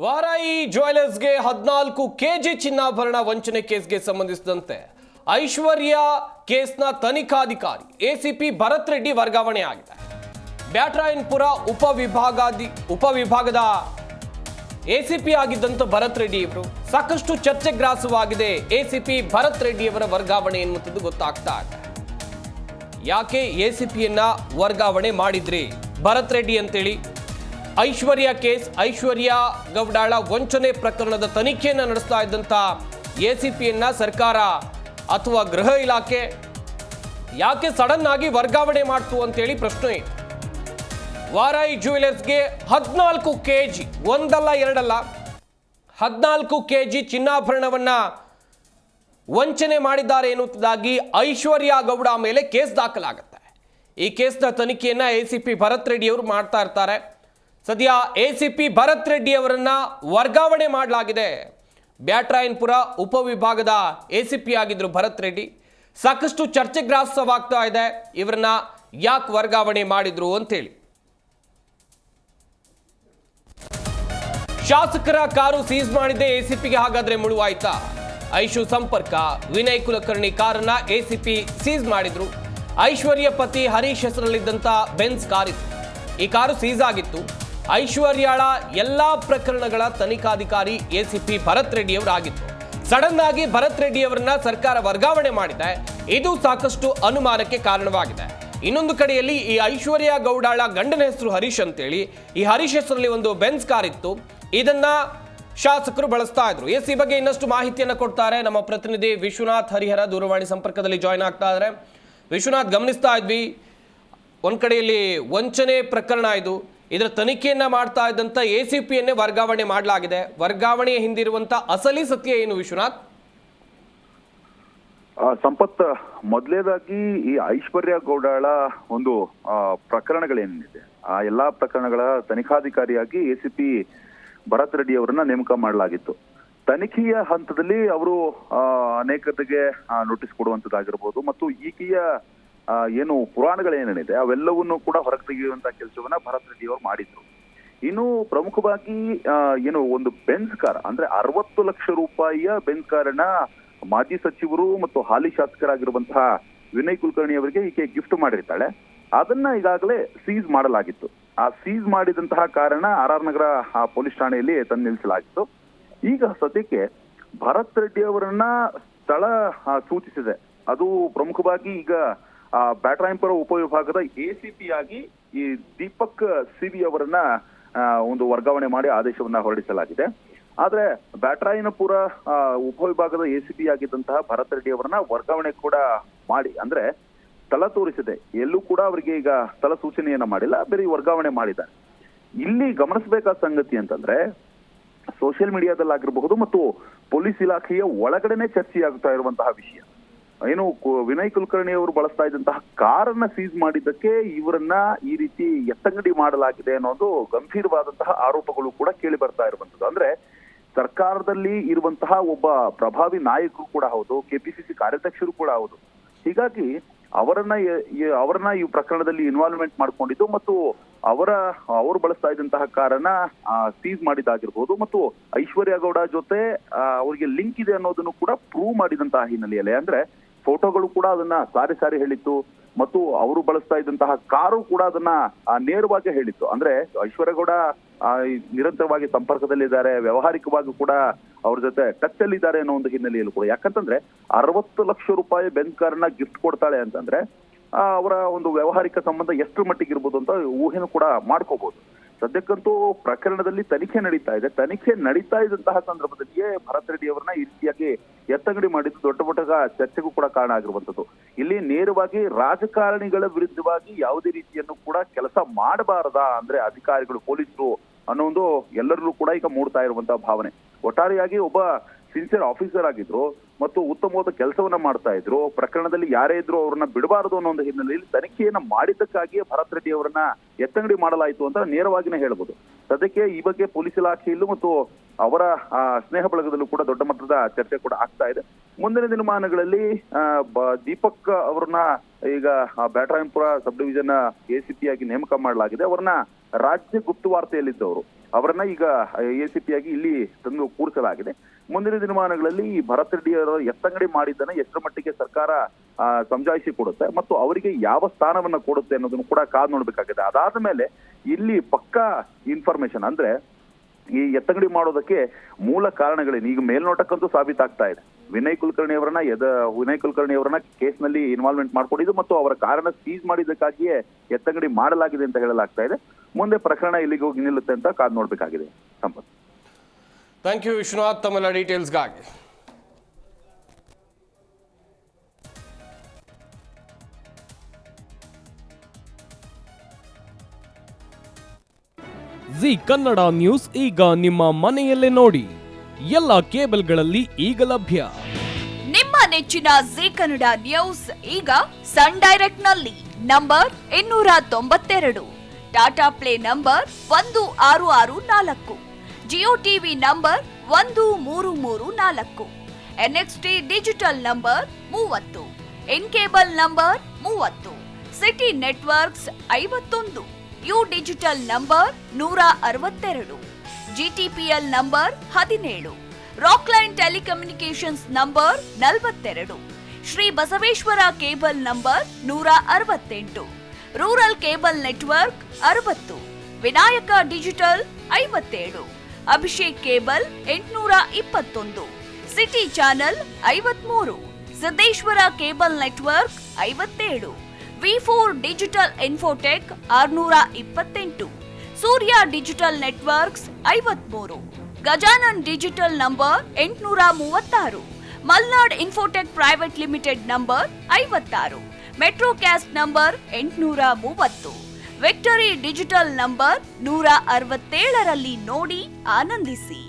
ವಾರಾಯಿ ಜ್ಯುವೆಲರ್ಸ್ಗೆ 14 KG ಚಿನ್ನಾಭರಣ ವಂಚನೆ ಕೇಸ್ಗೆ ಸಂಬಂಧಿಸಿದಂತೆ ಐಶ್ವರ್ಯ ಕೇಸ್ನ ತನಿಖಾಧಿಕಾರಿ ಎಸಿಪಿ ಭರತ್ ರೆಡ್ಡಿ ವರ್ಗಾವಣೆ ಆಗಿದೆ. ಬ್ಯಾಟರಾಯನಪುರ ಉಪವಿಭಾಗದ ಎಸಿಪಿ ಆಗಿದ್ದಂತ ಭರತ್ ರೆಡ್ಡಿ ಇವರು ಸಾಕಷ್ಟು ಚರ್ಚೆಗೆ ಗ್ರಾಸವಾಗಿದೆ. ಎಸಿಪಿ ಭರತ್ ರೆಡ್ಡಿ ಅವರ ವರ್ಗಾವಣೆ ಎನ್ನುವುದು ಗೊತ್ತಾಗ್ತಾ ಇದೆ. ಯಾಕೆ ಎಸಿಪಿಯನ್ನ ವರ್ಗಾವಣೆ ಮಾಡಿದ್ರಿ ಭರತ್ ರೆಡ್ಡಿ ಅಂತೇಳಿ ಐಶ್ವರ್ಯ ಕೇಸ್, ಐಶ್ವರ್ಯ ಗೌಡಾಳ ವಂಚನೆ ಪ್ರಕರಣದ ತನಿಖೆಯನ್ನು ನಡೆಸ್ತಾ ಇದ್ದಂಥ ಎಸಿಪಿಯನ್ನ ಸರ್ಕಾರ ಅಥವಾ ಗೃಹ ಇಲಾಖೆ ಯಾಕೆ ಸಡನ್ ಆಗಿ ವರ್ಗಾವಣೆ ಮಾಡ್ತು ಅಂತೇಳಿ ಪ್ರಶ್ನೆ. ವಾರಾಯಿ ಜ್ಯುವೆಲರ್ಸ್ಗೆ 14 ಕೆಜಿ, ಒಂದಲ್ಲ ಎರಡಲ್ಲ 14 ಕೆಜಿ ಚಿನ್ನಾಭರಣವನ್ನ ವಂಚನೆ ಮಾಡಿದ್ದಾರೆ ಎನ್ನುವುದಾಗಿ ಐಶ್ವರ್ಯ ಗೌಡ ಮೇಲೆ ಕೇಸ್ ದಾಖಲಾಗುತ್ತೆ. ಈ ಕೇಸ್ನ ತನಿಖೆಯನ್ನ ಎಸಿಪಿ ಭರತ್ ರೆಡ್ಡಿ ಅವರು ಮಾಡ್ತಾ ಇರ್ತಾರೆ. ಸದ್ಯ ಎಸಿಪಿ ಭರತ್ ರೆಡ್ಡಿ ಅವರನ್ನ ವರ್ಗಾವಣೆ ಮಾಡಲಾಗಿದೆ. ಬ್ಯಾಟರಾಯನಪುರ ಉಪವಿಭಾಗದ ಎಸಿಪಿ ಆಗಿದ್ರು ಭರತ್ ರೆಡ್ಡಿ. ಸಾಕಷ್ಟು ಚರ್ಚೆಗ್ರಾಸವಾಗ್ತಾ ಇದೆ, ಇವರನ್ನ ಯಾಕೆ ವರ್ಗಾವಣೆ ಮಾಡಿದ್ರು ಅಂತೇಳಿ. ಶಾಸಕರ ಕಾರು ಸೀಸ್ ಮಾಡಿದ್ದೆ ಎಸಿಪಿಗೆ ಹಾಗಾದ್ರೆ ಮುಳುವಾಯ್ತಾ? ಐಶು ಸಂಪರ್ಕ ವಿನಯ್ ಕುಲಕರ್ಣಿ ಕಾರನ್ನ ಎಸಿಪಿ ಸೀಸ್ ಮಾಡಿದ್ರು. ಐಶ್ವರ್ಯ ಪತಿ ಹರೀಶ್ ಹೆಸರಲ್ಲಿದ್ದಂತ ಬೆನ್ಸ್ ಕಾರಿತ್ತು. ಈ ಕಾರು ಸೀಸ್ ಆಗಿತ್ತು. ಐಶ್ವರ್ಯಾಳ ಎಲ್ಲಾ ಪ್ರಕರಣಗಳ ತನಿಖಾಧಿಕಾರಿ ಎಸಿಪಿ ಭರತ್ ರೆಡ್ಡಿ ಅವರಾಗಿತ್ತು. ಸಡನ್ ಆಗಿ ಭರತ್ ರೆಡ್ಡಿ ಅವರನ್ನ ಸರ್ಕಾರ ವರ್ಗಾವಣೆ ಮಾಡಿದೆ. ಇದು ಸಾಕಷ್ಟು ಅನುಮಾನಕ್ಕೆ ಕಾರಣವಾಗಿದೆ. ಇನ್ನೊಂದು ಕಡೆಯಲ್ಲಿ ಈ ಐಶ್ವರ್ಯ ಗೌಡಾಳ ಗಂಡನ ಹೆಸರು ಹರೀಶ್ ಅಂತೇಳಿ, ಈ ಹರೀಶ್ ಹೆಸರಲ್ಲಿ ಒಂದು ಬೆನ್ಸ್ ಕಾರ್ ಇತ್ತು. ಇದನ್ನ ಶಾಸಕರು ಬಳಸ್ತಾ ಇದ್ರು. ಈ ಬಗ್ಗೆ ಇನ್ನಷ್ಟು ಮಾಹಿತಿಯನ್ನು ಕೊಡ್ತಾರೆ ನಮ್ಮ ಪ್ರತಿನಿಧಿ ವಿಶ್ವನಾಥ್ ಹರಿಹರ ದೂರವಾಣಿ ಸಂಪರ್ಕದಲ್ಲಿ ಜಾಯ್ನ್ ಆಗ್ತಾ ಇದ್ದಾರೆ. ವಿಶ್ವನಾಥ್, ಗಮನಿಸ್ತಾ ಇದ್ವಿ ಒಂದ್ ಕಡೆಯಲ್ಲಿ ವಂಚನೆ ಪ್ರಕರಣ ಇದು, ಇದರ ತನಿಖೆಯನ್ನ ಮಾಡ್ತಾ ಇದ್ದಂತ ಎಸಿಪಿಯನ್ನೇ ವರ್ಗಾವಣೆ ಮಾಡಲಾಗಿದೆ. ವರ್ಗಾವಣೆಯ ಹಿಂದಿರುವಂತ ಅಸಲಿ ಸತ್ಯ ಏನು ವಿಶ್ವನಾಥ್? ಸಂಪತ್, ಮೊದಲೇದಾಗಿ ಈ ಐಶ್ವರ್ಯ ಗೌಡಾಳ ಒಂದು ಪ್ರಕರಣಗಳೇನಿದೆ ಆ ಎಲ್ಲಾ ಪ್ರಕರಣಗಳ ತನಿಖಾಧಿಕಾರಿಯಾಗಿ ಎಸಿಪಿ ಭರತ್ ರೆಡ್ಡಿ ಅವರನ್ನ ನೇಮಕ ಮಾಡಲಾಗಿತ್ತು. ತನಿಖೆಯ ಹಂತದಲ್ಲಿ ಅವರು ಅನೇಕತೆಗೆ ನೋಟಿಸ್ ಕೊಡುವಂತದ್ದಾಗಿರ್ಬೋದು ಮತ್ತು ಈಕೆಯ ಏನು ಪುರಾಣಗಳೇನೇನಿದೆ ಅವೆಲ್ಲವನ್ನೂ ಕೂಡ ಹೊರಗೆ ತೆಗೆಯುವಂತಹ ಕೆಲಸವನ್ನ ಭರತ್ ರೆಡ್ಡಿ ಅವರು ಮಾಡಿದ್ರು. ಇನ್ನು ಪ್ರಮುಖವಾಗಿ ಏನು ಒಂದು ಬೆನ್ಸ್ ಕಾರ್ ಅಂದ್ರೆ 60 ಲಕ್ಷ ರೂಪಾಯಿಯ ಬೆನ್ಸ್ ಕಾರನ್ನ ಮಾಜಿ ಸಚಿವರು ಮತ್ತು ಹಾಲಿ ಶಾಸಕರಾಗಿರುವಂತಹ ವಿನಯ್ ಕುಲಕರ್ಣಿ ಅವರಿಗೆ ಈಕೆ ಗಿಫ್ಟ್ ಮಾಡಿರ್ತಾಳೆ. ಅದನ್ನ ಈಗಾಗಲೇ ಸೀಸ್ ಮಾಡಲಾಗಿತ್ತು. ಆ ಸೀಸ್ ಮಾಡಿದಂತಹ ಕಾರಣ RR ನಗರ ಪೊಲೀಸ್ ಠಾಣೆಯಲ್ಲಿ ತಂದು ನಿಲ್ಲಿಸಲಾಗಿತ್ತು. ಈಗ ಸದ್ಯಕ್ಕೆ ಭರತ್ ರೆಡ್ಡಿ ಅವರನ್ನ ಸ್ಥಳ ಸೂಚಿಸಿದೆ. ಅದು ಪ್ರಮುಖವಾಗಿ ಈಗ ಬ್ಯಾಟರಾಯನಪುರ ಉಪವಿಭಾಗದ ಎಸಿಪಿ ಆಗಿ ಈ ದೀಪಕ್ ಸಿವಿ ಅವರನ್ನ ಒಂದು ವರ್ಗಾವಣೆ ಮಾಡಿ ಆದೇಶವನ್ನ ಹೊರಡಿಸಲಾಗಿದೆ. ಆದ್ರೆ ಬ್ಯಾಟರಾಯನಪುರ ಉಪವಿಭಾಗದ ಎಸಿಪಿ ಆಗಿದ್ದಂತಹ ಭರತ್ ರೆಡ್ಡಿ ಅವರನ್ನ ವರ್ಗಾವಣೆ ಕೂಡ ಮಾಡಿ ಅಂದ್ರೆ ಸ್ಥಳ ತೋರಿಸಿದೆ. ಎಲ್ಲೂ ಕೂಡ ಅವರಿಗೆ ಈಗ ಸ್ಥಳ ಸೂಚನೆಯನ್ನ ಮಾಡಿಲ್ಲ, ಬೇರೆ ವರ್ಗಾವಣೆ ಮಾಡಿದ್ದಾರೆ. ಇಲ್ಲಿ ಗಮನಿಸಬೇಕಾದ ಸಂಗತಿ ಅಂತಂದ್ರೆ ಸೋಷಿಯಲ್ ಮೀಡಿಯಾದಲ್ಲಾಗಿರಬಹುದು ಮತ್ತು ಪೊಲೀಸ್ ಇಲಾಖೆಯ ಒಳಗಡೆನೆ ಚರ್ಚೆಯಾಗ್ತಾ ಇರುವಂತಹ ವಿಷಯ ಏನು, ವಿನಯ್ ಕುಲಕರ್ಣಿ ಅವರು ಬಳಸ್ತಾ ಇದ್ದಂತಹ ಕಾರನ್ನ ಸೀಸ್ ಮಾಡಿದ್ದಕ್ಕೆ ಇವರನ್ನ ಈ ರೀತಿ ಎತ್ತಂಗಡಿ ಮಾಡಲಾಗಿದೆ ಅನ್ನೋದು ಗಂಭೀರವಾದಂತಹ ಆರೋಪಗಳು ಕೂಡ ಕೇಳಿ ಬರ್ತಾ ಇರುವಂತದ್ದು. ಅಂದ್ರೆ ಸರ್ಕಾರದಲ್ಲಿ ಇರುವಂತಹ ಒಬ್ಬ ಪ್ರಭಾವಿ ನಾಯಕರು ಕೂಡ ಹೌದು, ಕೆಪಿಸಿಸಿ ಕಾರ್ಯಾಧ್ಯಕ್ಷರು ಕೂಡ ಹೌದು. ಹೀಗಾಗಿ ಅವರನ್ನ ಈ ಪ್ರಕರಣದಲ್ಲಿ ಇನ್ವಾಲ್ವ್ಮೆಂಟ್ ಮಾಡ್ಕೊಂಡಿದ್ದು ಮತ್ತು ಅವರು ಬಳಸ್ತಾ ಇದ್ದಂತಹ ಕಾರನ್ನ ಸೀಸ್ ಮಾಡಿದ್ದಾಗಿರ್ಬೋದು ಮತ್ತು ಐಶ್ವರ್ಯ ಗೌಡ ಜೊತೆ ಅವರಿಗೆ ಲಿಂಕ್ ಇದೆ ಅನ್ನೋದನ್ನು ಕೂಡ ಪ್ರೂವ್ ಮಾಡಿದಂತಹ ಹಿನ್ನೆಲೆಯಲ್ಲಿ ಅಂದ್ರೆ ಫೋಟೋಗಳು ಕೂಡ ಅದನ್ನ ಸಾರಿ ಹೇಳಿತ್ತು ಮತ್ತು ಅವರು ಬಳಸ್ತಾ ಇದ್ದಂತಹ ಕಾರು ಕೂಡ ಅದನ್ನ ನೇರವಾಗಿ ಹೇಳಿತ್ತು. ಅಂದ್ರೆ ಐಶ್ವರ್ಯ ಗೌಡ ನಿರಂತರವಾಗಿ ಸಂಪರ್ಕದಲ್ಲಿದ್ದಾರೆ, ವ್ಯವಹಾರಿಕವಾಗಿ ಕೂಡ ಅವ್ರ ಜೊತೆ ಟಚ್ ಅಲ್ಲಿ ಇದ್ದಾರೆ ಅನ್ನೋ ಒಂದು ಹಿನ್ನೆಲೆಯಲ್ಲೂ ಕೂಡ. ಯಾಕಂತಂದ್ರೆ 60 ಲಕ್ಷ ರೂಪಾಯಿ ಬೆನ್ಸ್ ಕಾರನ್ನ ಗಿಫ್ಟ್ ಕೊಡ್ತಾಳೆ ಅಂತಂದ್ರೆ ಅವರ ಒಂದು ವ್ಯವಹಾರಿಕ ಸಂಬಂಧ ಎಷ್ಟು ಮಟ್ಟಿಗೆ ಇರ್ಬೋದು ಅಂತ ಊಹೆನೂ ಕೂಡ ಮಾಡ್ಕೋಬಹುದು. ಸದ್ಯಕ್ಕಂತೂ ಪ್ರಕರಣದಲ್ಲಿ ತನಿಖೆ ನಡೀತಾ ಇದೆ. ತನಿಖೆ ನಡೀತಾ ಇದ್ದಂತಹ ಸಂದರ್ಭದಲ್ಲಿಯೇ ಭರತ್ ರೆಡ್ಡಿ ಅವರನ್ನ ಈ ರೀತಿಯಾಗಿ ಎತ್ತಂಗಡಿ ಮಾಡಿದ್ದು ದೊಡ್ಡ ಚರ್ಚೆಗೂ ಕೂಡ ಕಾರಣ ಆಗಿರುವಂತದ್ದು. ಇಲ್ಲಿ ನೇರವಾಗಿ ರಾಜಕಾರಣಿಗಳ ವಿರುದ್ಧವಾಗಿ ಯಾವುದೇ ರೀತಿಯನ್ನು ಕೂಡ ಕೆಲಸ ಮಾಡಬಾರದಾ ಅಂದ್ರೆ ಅಧಿಕಾರಿಗಳು, ಪೊಲೀಸರು ಅನ್ನೋ ಒಂದು ಎಲ್ಲರಲ್ಲೂ ಕೂಡ ಈಗ ಮೂಡ್ತಾ ಇರುವಂತಹ ಭಾವನೆ. ಒಟ್ಟಾರೆಯಾಗಿ ಒಬ್ಬ ಸಿನ್ಸಿಯರ್ ಆಫೀಸರ್ ಆಗಿದ್ರು ಮತ್ತು ಉತ್ತಮವಾದ ಕೆಲಸವನ್ನ ಮಾಡ್ತಾ ಇದ್ರು. ಪ್ರಕರಣದಲ್ಲಿ ಯಾರೇ ಇದ್ರು ಅವ್ರನ್ನ ಬಿಡಬಾರದು ಅನ್ನೋ ಒಂದು ಹಿನ್ನೆಲೆಯಲ್ಲಿ ತನಿಖೆಯನ್ನ ಮಾಡಿದ್ದಕ್ಕಾಗಿಯೇ ಭರತ್ ರೆಡ್ಡಿ ಅವರನ್ನ ಎತ್ತಂಗಡಿ ಮಾಡಲಾಯಿತು ಅಂತ ನೇರವಾಗಿನೇ ಹೇಳ್ಬೋದು. ಸದ್ಯಕ್ಕೆ ಈ ಬಗ್ಗೆ ಪೊಲೀಸ್ ಇಲಾಖೆಯಲ್ಲೂ ಮತ್ತು ಅವರ ಸ್ನೇಹ ಬಳಗದಲ್ಲೂ ಕೂಡ ದೊಡ್ಡ ಮಟ್ಟದ ಚರ್ಚೆ ಕೂಡ ಆಗ್ತಾ ಇದೆ. ಮುಂದಿನ ದಿನಮಾನಗಳಲ್ಲಿ ದೀಪಕ್ ಅವ್ರನ್ನ ಈಗ ಬ್ಯಾಟರಾಯನಪುರ ಸಬ್ ಡಿವಿಷನ್ ಎಸಿಪಿ ಆಗಿ ನೇಮಕ ಮಾಡಲಾಗಿದೆ. ಅವರನ್ನ ರಾಜ್ಯ ಗುಪ್ತವಾರ್ತೆಯಲ್ಲಿದ್ದವರು ಅವರನ್ನ ಈಗ ACP ಆಗಿ ಇಲ್ಲಿ ತಂದು ಕೂರಿಸಲಾಗಿದೆ. ಮುಂದಿನ ದಿನಮಾನಗಳಲ್ಲಿ ಈ ಭರತ್ ರೆಡ್ಡಿ ಅವರ ಎತ್ತಂಗಡಿ ಮಾಡಿದ್ದನ್ನ ಎಷ್ಟರ ಮಟ್ಟಿಗೆ ಸರ್ಕಾರ ಸಮಜಾಯಿಸಿ ಕೊಡುತ್ತೆ ಮತ್ತು ಅವರಿಗೆ ಯಾವ ಸ್ಥಾನವನ್ನ ಕೊಡುತ್ತೆ ಅನ್ನೋದನ್ನು ಕೂಡ ಕಾದು ನೋಡ್ಬೇಕಾಗಿದೆ. ಅದಾದ ಮೇಲೆ ಇಲ್ಲಿ ಪಕ್ಕಾ ಇನ್ಫಾರ್ಮೇಶನ್ ಅಂದ್ರೆ ಈ ಎತ್ತಂಗಡಿ ಮಾಡೋದಕ್ಕೆ ಮೂಲ ಕಾರಣಗಳೇನು ಈಗ ಮೇಲ್ನೋಟಕ್ಕಂತೂ ಸಾಬೀತಾಗ್ತಾ ಇದೆ. ವಿನಯ್ ಕುಲಕರ್ಣಿ ಅವರನ್ನ ಕೇಸ್ನಲ್ಲಿ ಇನ್ವಾಲ್ವ್ಮೆಂಟ್ ಮಾಡ್ಕೊಂಡಿದ್ದು ಮತ್ತು ಅವರ ಕಾರನ್ನ ಸೀಸ್ ಮಾಡಿದ್ದಕ್ಕಾಗಿಯೇ ಎತ್ತಂಗಡಿ ಮಾಡಲಾಗಿದೆ ಅಂತ ಹೇಳಲಾಗ್ತಾ ಇದೆ. ಮುಂದೆ ಪ್ರಕರಣ ಇಲ್ಲಿಗೆ ಹೋಗಿ ನಿಲ್ಲುತ್ತೆ ಅಂತ ಕಾದು ನೋಡ್ಬೇಕಾಗಿದೆ. ಸಂಪತ್, ಥ್ಯಾಂಕ್ ಯು ವಿಶ್ವನಾಥ್ ತಮ್ಮೆಲ್ಲ ಡೀಟೇಲ್ಸ್ಗಾಗಿ. ಜಿ ಕನ್ನಡ ನ್ಯೂಸ್ ಈಗ ನಿಮ್ಮ ಮನೆಯಲ್ಲೇ ನೋಡಿ. ಎಲ್ಲ ಕೇಬಲ್ಗಳಲ್ಲಿ ಈಗ ಲಭ್ಯ. ನಿಮ್ಮ ನೆಚ್ಚಿನ ಜಿ ಕನ್ನಡ ನ್ಯೂಸ್ ಈಗ ಸನ್ ಡೈರೆಕ್ಟ್ ನಲ್ಲಿ number 292, Tata play number 1664, Jio TV number 1334, NXT digital number 30, in cable number 30, city networks 51, U digital number 162, GTPL number 17, Rockline telecommunications number 42, Shri Basaveshwara cable number 168, rural cable network 60, Vinayaka digital 57, Abhishek cable 821, city channel 53, Siddeshwara cable network 57, V4 digital Infotech 628, Surya digital networks 53, Gajanan digital number 836, Malnad Infotech Private Limited number 56, Metrocast number 830, Victory Digital number 167ರಲ್ಲಿ ನೋಡಿ ಆನಂದಿಸಿ.